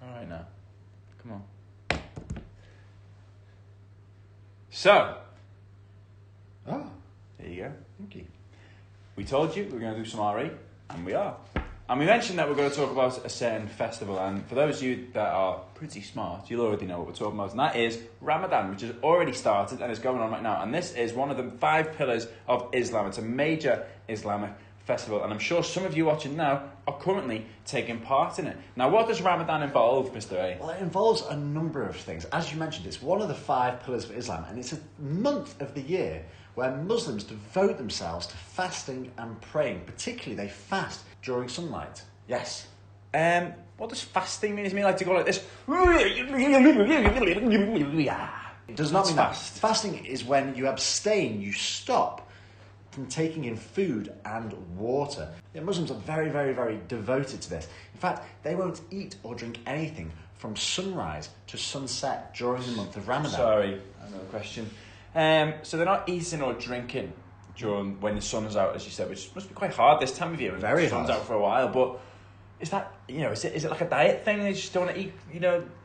Alright now. Come on. So. Oh. There you go. Thank you. We told you we were going to do some RE, and we are. And we mentioned that we're going to talk about a certain festival, and for those of you that are pretty smart, you'll already know what we're talking about, and that is Ramadan, which has already started and is going on right now. And this is one of the 5 pillars of Islam. It's a major Islamic festival, and I'm sure some of you watching now are currently taking part in it. Now, what does Ramadan involve, Mr. A? Well, it involves a number of things. As you mentioned, it's one of the 5 pillars of Islam, and it's a month of the year where Muslims devote themselves to fasting and praying. Particularly, they fast during sunlight. Yes. What does fasting mean? Does it mean like to go like this? It does not mean fast. that. Fasting is when you abstain, you stop from taking in food and water. Yeah, Muslims are very, very, very devoted to this. In fact, they won't eat or drink anything from sunrise to sunset during the month of Ramadan. Sorry, another question. So they're not eating or drinking during when the sun's out, as you said, which must be quite hard this time of year. Very the sun's hard. out for a while, but is that, is it like a diet thing? They just don't want to eat,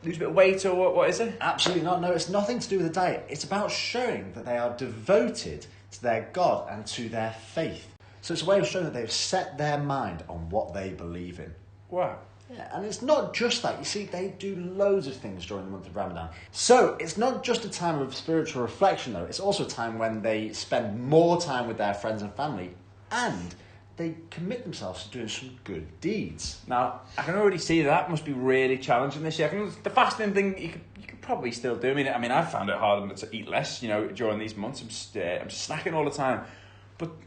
lose a bit of weight, or what is it? Absolutely not. No, it's nothing to do with the diet. It's about showing that they are devoted to their God and to their faith. So it's a way of showing that they've set their mind on what they believe in. Wow. Yeah, and it's not just that. You see, they do loads of things during the month of Ramadan. So it's not just a time of spiritual reflection, though. It's also a time when they spend more time with their friends and family, and they commit themselves to doing some good deeds. Now, I can already see that must be really challenging this year. The fasting thing, you could probably still do. I mean, I've found it harder to eat less, during these months. I'm snacking all the time.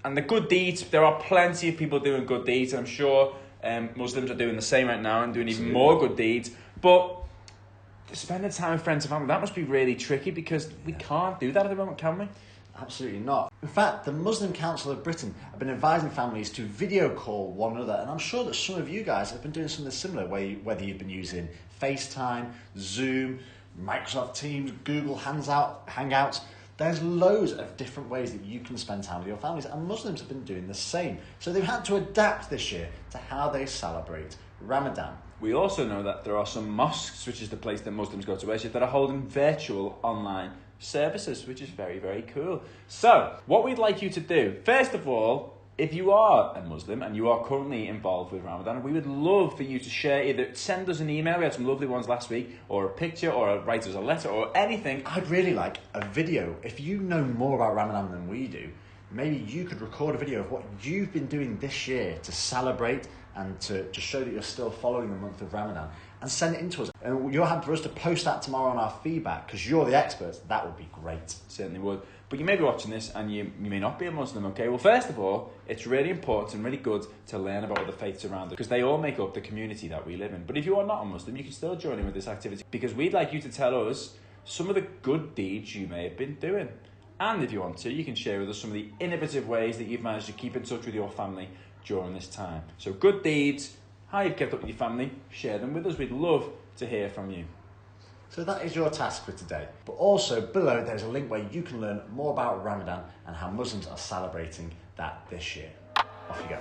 And the good deeds, there are plenty of people doing good deeds, and I'm sure Muslims are doing the same right now and doing even more good deeds. But spending time with friends and family, that must be really tricky because we can't do that at the moment, can we? Absolutely not. In fact, the Muslim Council of Britain have been advising families to video call one another, and I'm sure that some of you guys have been doing something similar, whether you've been using FaceTime, Zoom, Microsoft Teams, Google Hangouts. There's loads of different ways that you can spend time with your families, and Muslims have been doing the same. So they've had to adapt this year to how they celebrate Ramadan. We also know that there are some mosques, which is the place that Muslims go to worship, that are holding virtual online services, which is very, very cool. So, what we'd like you to do, first of all, if you are a Muslim and you are currently involved with Ramadan, we would love for you to share, either send us an email, we had some lovely ones last week, or a picture, or write us a letter, or anything. I'd really like a video. If you know more about Ramadan than we do, maybe you could record a video of what you've been doing this year to celebrate and to show that you're still following the month of Ramadan, and send it in to us. And you'll have for us to post that tomorrow on our feedback, because you're the experts. That would be great. Certainly would. But you may be watching this and you may not be a Muslim, okay? Well, first of all, it's really important and really good to learn about other faiths around us, because they all make up the community that we live in. But if you are not a Muslim, you can still join in with this activity, because we'd like you to tell us some of the good deeds you may have been doing. And if you want to, you can share with us some of the innovative ways that you've managed to keep in touch with your family during this time. So good deeds, how you've kept up with your family, share them with us. We'd love to hear from you. So that is your task for today. But also below there's a link where you can learn more about Ramadan and how Muslims are celebrating that this year. Off you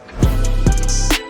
go.